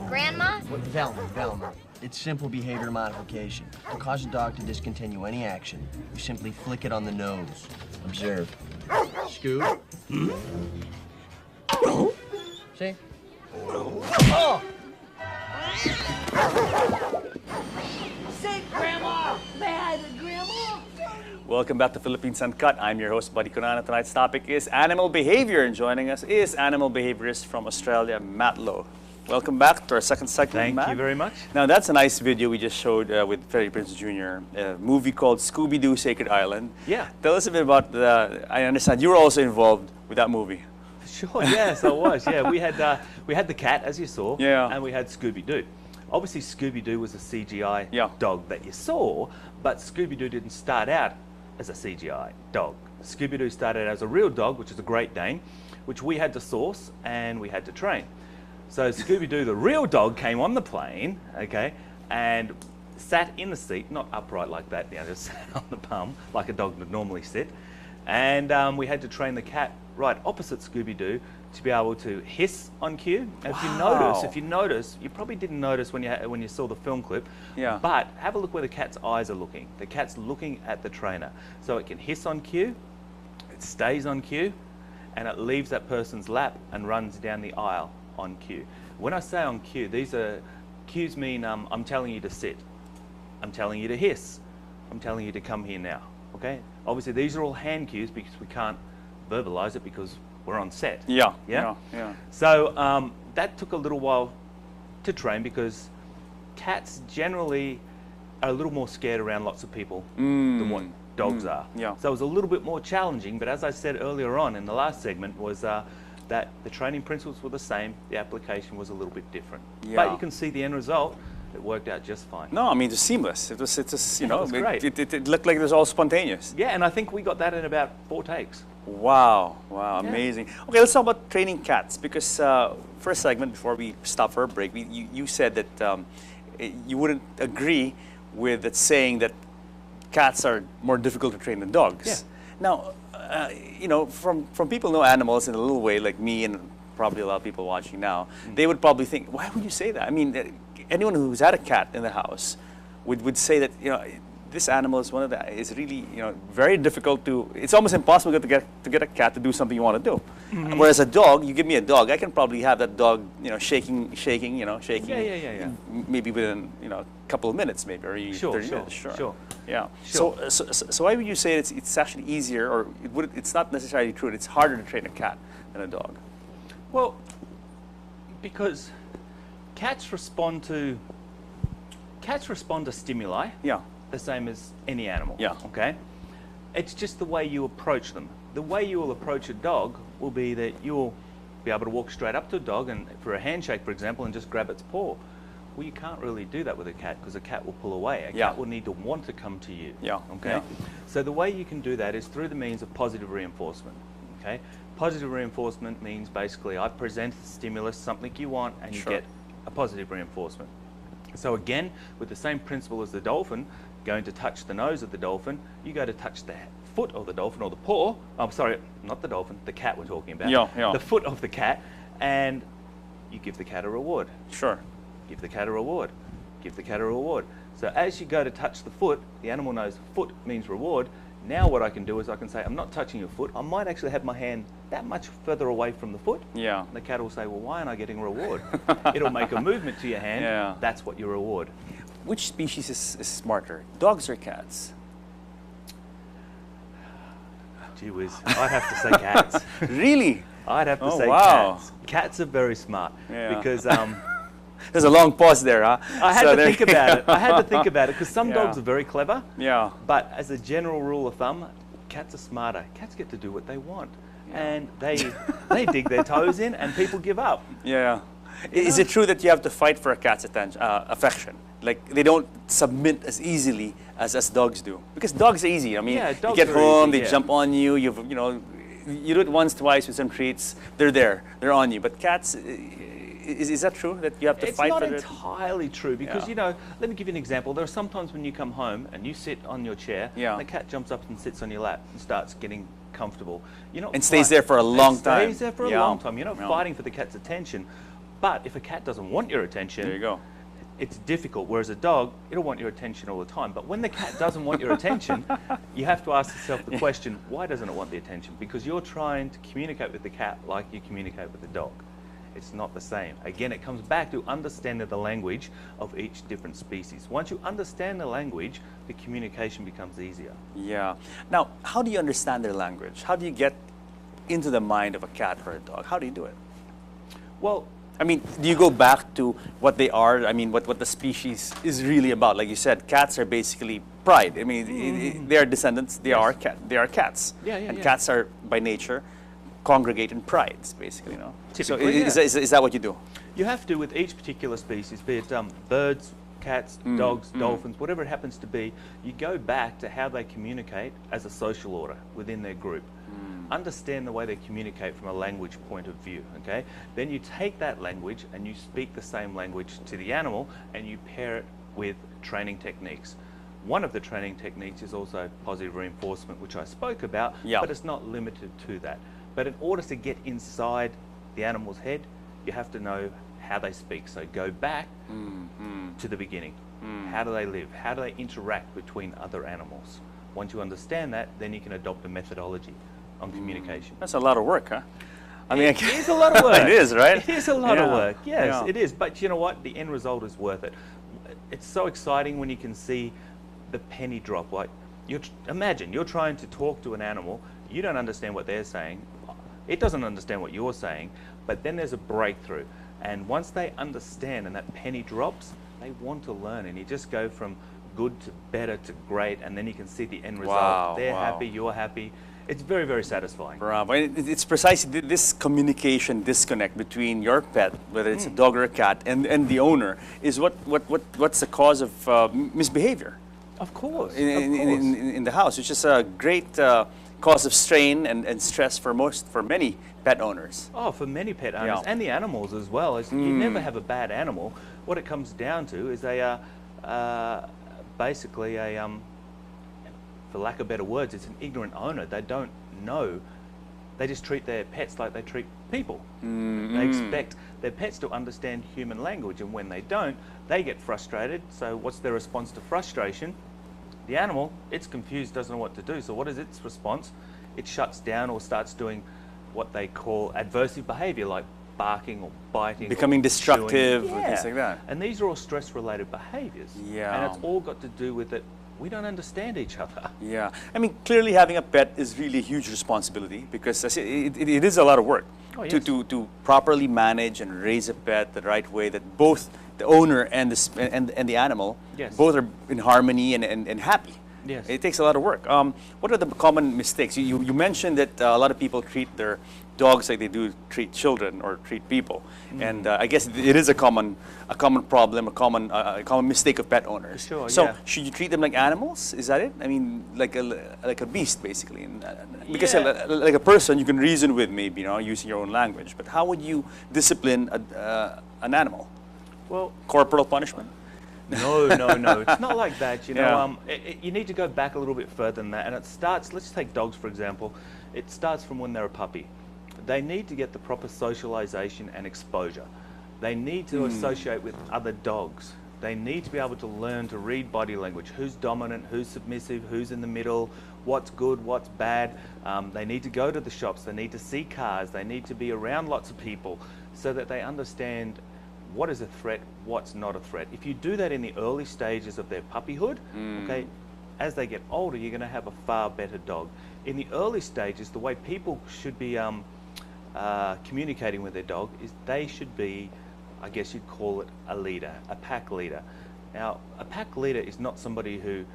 Grandma? Velma. It's simple behavior modification. To cause a dog to discontinue any action, you simply flick it on the nose. Observe. Scoop. See? Oh! Say, Grandma! Bad, Grandma! Welcome back to Philippines Uncut. I'm your host, Buddy Conana. Tonight's topic is animal behavior, and joining us is animal behaviorist from Australia, Matt Lowe. Welcome back to our second segment, Matt. Thank you very much. Now, that's a nice video we just showed with Freddie Prinze Jr., a movie called Scooby-Doo Sacred Island. Yeah. Tell us a bit about I understand you were also involved with that movie. Sure, yes, I was. Yeah, we had the cat, as you saw, Yeah. and we had Scooby-Doo. Obviously, Scooby-Doo was a CGI Yeah. dog that you saw, but Scooby-Doo didn't start out as a CGI dog. Scooby-Doo started as a real dog, which is a Great Dane, which we had to source and we had to train. So Scooby-Doo, the real dog, came on the plane, okay, and sat in the seat, not upright like that, just sat on the bum like a dog would normally sit. And we had to train the cat right opposite Scooby-Doo to be able to hiss on cue. And if you notice, you probably didn't notice when you saw the film clip, Yeah. but have a look where the cat's eyes are looking. The cat's looking at the trainer. So it can hiss on cue, it stays on cue, and it leaves that person's lap and runs down the aisle on cue. When I say on cue, these are cues mean I'm telling you to sit, I'm telling you to hiss, I'm telling you to come here now, okay? Obviously these are all hand cues because we can't verbalize it because we're on set. Yeah. So that took a little while to train because cats generally are a little more scared around lots of people than what dogs are. Yeah. So it was a little bit more challenging, but as I said earlier on in the last segment was that the training principles were the same, the application was a little bit different. Yeah. But you can see the end result, it worked out just fine. No, I mean, it's seamless. It was it was great. It looked like it was all spontaneous. Yeah, and I think we got that in about 4 takes. Wow, Yeah. amazing. Okay, let's talk about training cats because first segment before we stop for a break, you said that you wouldn't agree with that saying that cats are more difficult to train than dogs. Yeah. Now, from people who know animals in a little way, like me and probably a lot of people watching now, they would probably think, why would you say that? I mean, anyone who's had a cat in the house would say that, this animal is is really, very difficult to, it's almost impossible to get a cat to do something you want to do. Whereas a dog, you give me a dog, I can probably have that dog, shaking, Yeah. maybe within, a couple of minutes maybe, or even 30 minutes, Sure. Yeah. Sure. So why would you say it's actually easier, or it's not necessarily true, it's harder to train a cat than a dog? Well, because cats respond to stimuli. Yeah. The same as any animal. Yeah. Okay? It's just the way you approach them. The way you will approach a dog will be that you'll be able to walk straight up to a dog and for a handshake, for example, and just grab its paw. Well, you can't really do that with a cat because a cat will pull away. A cat will need to want to come to you. Yeah. Okay? Yeah. So the way you can do that is through the means of positive reinforcement. Okay? Positive reinforcement means basically I present a stimulus, something you want, and you get a positive reinforcement. So again, with the same principle as the dolphin, going to touch the nose of the dolphin, you go to touch the foot of the dolphin or the paw, I'm sorry, not the dolphin, the cat we're talking about. Yeah. The foot of the cat, and you give the cat a reward. Sure. Give the cat a reward. Give the cat a reward. So as you go to touch the foot, the animal knows foot means reward. Now what I can do is I can say, I'm not touching your foot. I might actually have my hand that much further away from the foot. Yeah. And the cat will say, well, why aren't I getting a reward? It'll make a movement to your hand. Yeah. That's what your reward. Which species is smarter, dogs or cats? Gee whiz, I'd have to say cats. Really? I'd have to say wow. cats. Cats are very smart because there's a long pause there, huh? I had to think about it. I had to think about it because some Yeah. dogs are very clever. Yeah. But as a general rule of thumb, cats are smarter. Cats get to do what they want, and they dig their toes in, and people give up. Yeah. Is it true that you have to fight for a cat's affection? Like they don't submit as easily as dogs do? Because dogs are easy. I mean, Yeah, you dogs get are home, easy, they yeah. jump on you. You do it once, twice with some treats. They're there. They're on you. But cats, Is that true that you have to It's fight not for it? entirely true because, Yeah. you know, let me give you an example. There are some times when you come home and you sit on your chair Yeah. and the cat jumps up and sits on your lap and starts getting comfortable. You're not And stays there for a long time. Stays there for a Yeah. long time. You're not Yeah. fighting for the cat's attention. But if a cat doesn't want your attention, There you go. it's difficult. Whereas a dog, it'll want your attention all the time. But when the cat doesn't want your attention, you have to ask yourself the question, why doesn't it want the attention? Because you're trying to communicate with the cat like you communicate with the dog. It's not the same. Again, it comes back to understanding the language of each different species. Once you understand the language, the communication becomes easier. Yeah. Now, how do you understand their language? How do you get into the mind of a cat or a dog? How do you do it? Well, I mean, do you go back to what they are? I mean, what the species is really about? Like you said, cats are basically pride. I mean, they are descendants. They are cats. Yeah, yeah, and yeah. cats are by nature congregate in prides, basically. You know. Typically, so is that what you do? you have to with each particular species, be it birds, cats, dogs, dolphins, whatever it happens to be, you go back to how they communicate as a social order within their group. Understand the way they communicate from a language point of view, okay? Then you take that language and you speak the same language to the animal and you pair it with training techniques. One of the training techniques is also positive reinforcement, which I spoke about, Yeah. but it's not limited to that. But in order to get inside the animal's head, you have to know how they speak. So go back to the beginning. How do they live? How do they interact between other animals? Once you understand that, then you can adopt a methodology on communication. That's a lot of work, huh? I mean, It is a lot of work. It is, right? It is a lot of Yeah. work. Yes, Yeah. it is. But you know what? The end result is worth it. It's so exciting when you can see the penny drop. Like, imagine you're trying to talk to an animal. You don't understand what they're saying. It doesn't understand what you're saying. But then there's a breakthrough. And once they understand and that penny drops, they want to learn. And you just go from good to better to great. And then you can see the end result. Wow, They're wow. happy. You're happy. It's very, very satisfying. Bravo. And it's precisely this communication disconnect between your pet, whether it's a dog or a cat, and the owner, is what's the cause of misbehavior Of course. in the house, which is a great cause of strain and stress for many pet owners. Oh, for many pet owners Yeah. and the animals as well. You never have a bad animal. What it comes down to is basically a for lack of better words, it's an ignorant owner. They don't know. They just treat their pets like they treat people. They expect their pets to understand human language, and when they don't, they get frustrated. So what's their response to frustration? The animal, it's confused, doesn't know what to do. So what is its response? It shuts down or starts doing what they call adversive behavior, like barking or biting. Becoming or destructive chewing. or things like that. And these are all stress-related behaviors. Yeah. And it's all got to do with it. We don't understand each other. Yeah, I mean, clearly having a pet is really a huge responsibility because it is a lot of work Oh, yes. to properly manage and raise a pet the right way that both the owner and the animal Yes. both are in harmony and happy. Yes. It takes a lot of work. What are the common mistakes? You mentioned that a lot of people treat their dogs like they do treat children or treat people, and I guess it is a common problem, a common mistake of pet owners. Sure, so yeah. should you treat them like animals? Is that it? I mean, like a beast, basically. Because Yeah. like a person, you can reason with maybe, using your own language. But how would you discipline an animal? Well, Corporal punishment? no. It's not like that. You know, Yeah. you need to go back a little bit further than that. And it starts, let's take dogs, for example. It starts from when they're a puppy. They need to get the proper socialization and exposure. They need to associate with other dogs. They need to be able to learn to read body language. Who's dominant, who's submissive, who's in the middle, what's good, what's bad. They need to go to the shops. They need to see cars. They need to be around lots of people so that they understand what is a threat, what's not a threat. If you do that in the early stages of their puppyhood, okay, as they get older, you're going to have a far better dog. In the early stages, the way people should be communicating with their dog is they should be, I guess you'd call it a leader, a pack leader. Now, a pack leader is not somebody who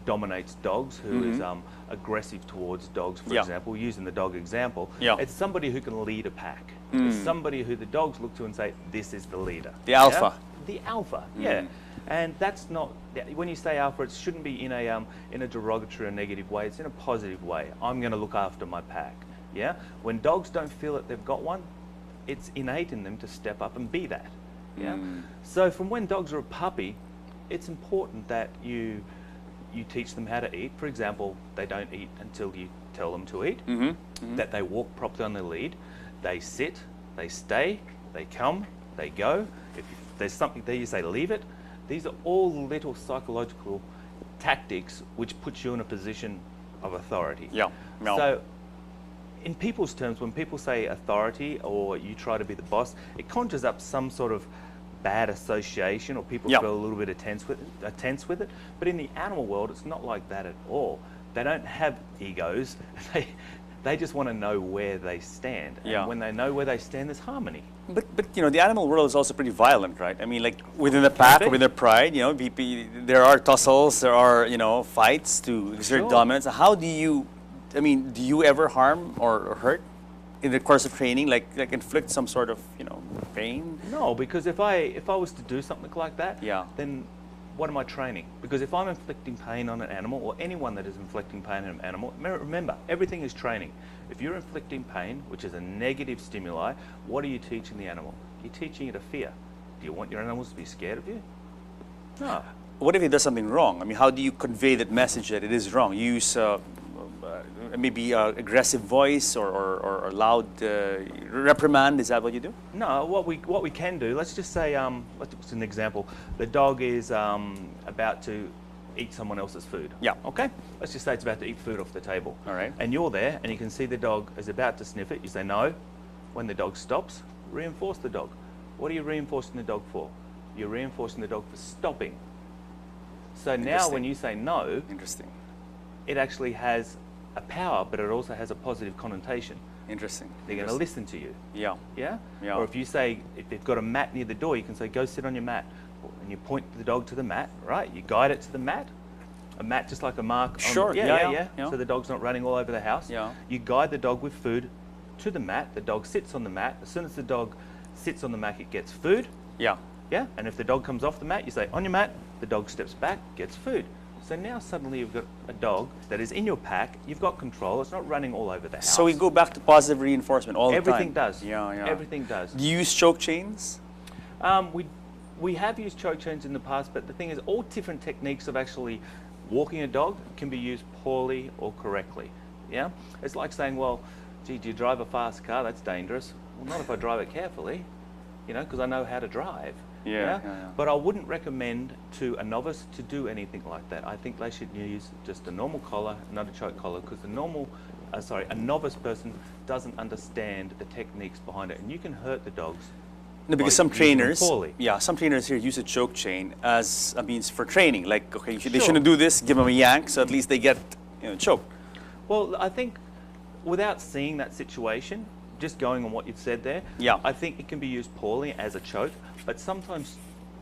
dominates dogs, who is aggressive towards dogs, for Yeah. example, using the dog example. Yeah. It's somebody who can lead a pack. It's somebody who the dogs look to and say, this is the leader. The alpha. The alpha, yeah. And that's not, when you say alpha, it shouldn't be in a derogatory or negative way. It's in a positive way. I'm going to look after my pack. Yeah. When dogs don't feel that they've got one, it's innate in them to step up and be that. Yeah. So from when dogs are a puppy, it's important that you teach them how to eat. For example, they don't eat until you tell them to eat. That they walk properly on their lead. They sit, they stay, they come, they go. If there's something there, you say leave it. These are all little psychological tactics which puts you in a position of authority. Yeah. No. So in people's terms, when people say authority or you try to be the boss, it conjures up some sort of bad association, or people Yeah. feel a little bit tense with it. But in the animal world, it's not like that at all. They don't have egos. They just want to know where they stand. And Yeah. when they know where they stand, there's harmony. But you know, the animal world is also pretty violent, right? I mean, like within the pack or within their pride, you know, there are tussles, there are, you know, fights to exert Sure. dominance. How do you, I mean, do you ever harm or hurt in the course of training, like inflict some sort of, you know, pain? No, because if I was to do something like that, Yeah. then what am I training? Because if I'm inflicting pain on an animal, or anyone that is inflicting pain on an animal, remember, everything is training. If you're inflicting pain, which is a negative stimuli, what are you teaching the animal? You're teaching it a fear. Do you want your animals to be scared of you? No. What if he does something wrong? I mean, how do you convey that message that it is wrong? You use maybe aggressive voice or loud reprimand. Is that what you do? No, what we can do, let's just say, let's an example. The dog is about to eat someone else's food. Yeah. Okay? Let's just say it's about to eat food off the table. All right. And you're there and you can see the dog is about to sniff it. You say no. When the dog stops, reinforce the dog. What are you reinforcing the dog for? You're reinforcing the dog for stopping. So now Interesting. when you say no, Interesting. it actually has a power, but it also has a positive connotation. Interesting. They're going to listen to you. Yeah. Yeah? Yeah. Or if you say, if they've got a mat near the door, you can say, go sit on your mat. And you point the dog to the mat, right? You guide it to the mat. A mat just like a mark. On, Sure, yeah. yeah. So the dog's not running all over the house. Yeah. You guide the dog with food to the mat. The dog sits on the mat. As soon as the dog sits on the mat, it gets food. Yeah. Yeah? And if the dog comes off the mat, you say, on your mat. The dog steps back, gets food. So now suddenly you've got a dog that is in your pack. You've got control. It's not running all over the house. So we go back to positive reinforcement all the time. Everything does. Yeah, yeah. Everything does. Do you use choke chains? We have used choke chains in the past, but the thing is, all different techniques of actually walking a dog can be used poorly or correctly. Yeah, it's like saying, well, gee, do you drive a fast car? That's dangerous. Well, not if I drive it carefully, you know, because I know how to drive. Yeah. But I wouldn't recommend to a novice to do anything like that. I think they should use just a normal collar, not a choke collar, because a novice person doesn't understand the techniques behind it, and you can hurt the dogs. No, because by some using them trainers, poorly. some trainers here use a choke chain as a means for training. Like, okay, they Sure. shouldn't do this. Give them a yank, so at least they get, you know, choked. Well, I think without seeing that situation, just going on what you've said there, Yeah. I think it can be used poorly as a choke, but sometimes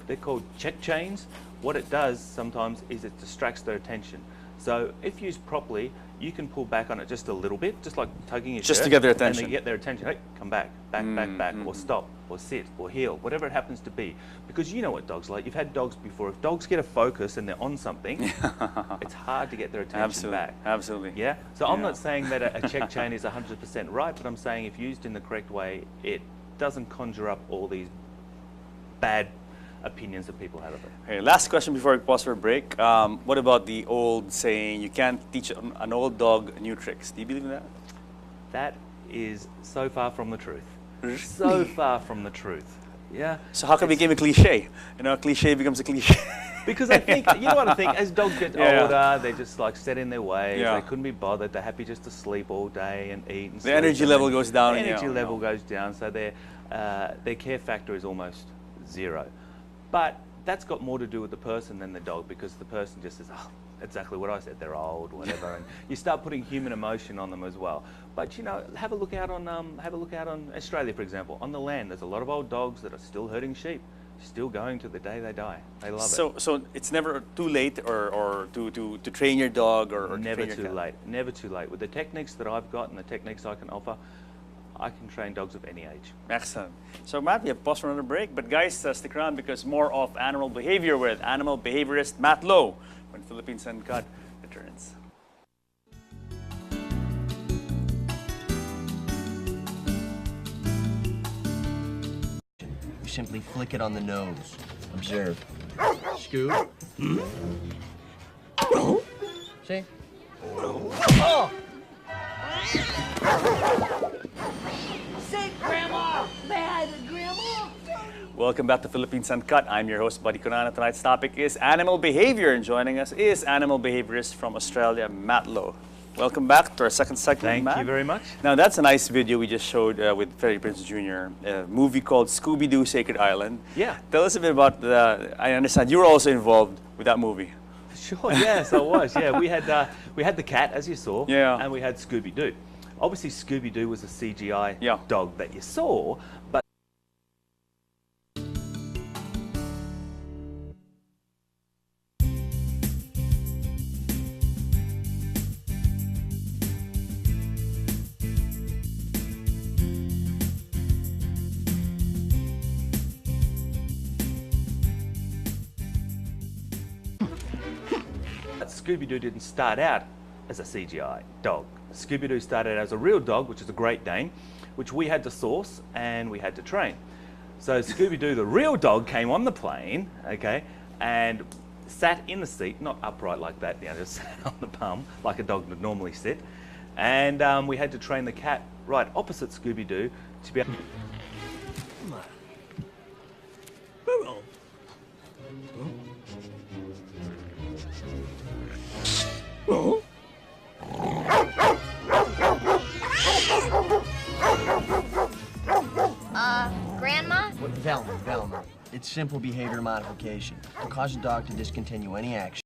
they're called check chains. What it does sometimes is it distracts their attention. So if used properly, you can pull back on it just a little bit, just like tugging your Just shirt, to get their and attention. then get their attention. Hey, come back, back, or stop, or sit, or heel, whatever it happens to be. Because you know what dogs like. You've had dogs before. If dogs get a focus and they're on something, it's hard to get their attention Absolutely. back. Absolutely. Yeah. So I'm Yeah. not saying that a check chain is 100% right, but I'm saying if used in the correct way, it doesn't conjure up all these bad opinions that people have of it. Okay, last question before we pause for a break. What about the old saying, you can't teach an old dog new tricks? Do you believe in that? That is so far from the truth. So far from the truth. Yeah. So how come it became a cliche? You know, a cliche becomes a cliche. Because I think, you know what I think, as dogs get Yeah. older, they just like set in their ways, Yeah. they couldn't be bothered, they're happy just to sleep all day and eat and The sleep, energy and level then goes down, The and energy yeah, level yeah. goes down, so their care factor is almost zero. But that's got more to do with the person than the dog, because the person just says, oh, exactly what I said, they're old, whatever, and you start putting human emotion on them as well. But you know, have a look out on Australia, for example. On the land, there's a lot of old dogs that are still herding sheep, still going to the day they die. They love it. So it's never too late or to train your dog or to Never train your too cat. late. Never too late. With the techniques that I've got and the techniques I can offer, I can train dogs of any age. Excellent. So Matt, we have paused for another break, but guys, stick around because more of animal behavior with animal behaviorist Matt Lowe when Philippines Uncut returns. simply flick it on the nose. Observe. Scoob. See? Say, Grandma! Bad, Grandma! Welcome back to Philippines Uncut. I'm your host, Buddy Conana. Tonight's topic is animal behavior, and joining us is animal behaviorist from Australia, Matt Lowe. Welcome back to our second segment, Thank Matt. you very much. Now, that's a nice video we just showed with Freddie Prinze Jr., a movie called Scooby-Doo Sacred Island. Yeah. Tell us a bit about I understand you were also involved with that movie. Sure, yes, I was. Yeah, we had the cat, as you saw, Yeah. and we had Scooby-Doo. Obviously, Scooby-Doo was a CGI Yeah. dog that you saw, but Scooby-Doo didn't start out as a CGI dog. Scooby-Doo started as a real dog, which is a Great Dane, which we had to source and we had to train. So Scooby-Doo, the real dog, came on the plane, okay, and sat in the seat, not upright like that, just sat on the bum like a dog would normally sit. And we had to train the cat right opposite Scooby-Doo to be able. Grandma? Velma. It's simple behavior modification to cause a dog to discontinue any action.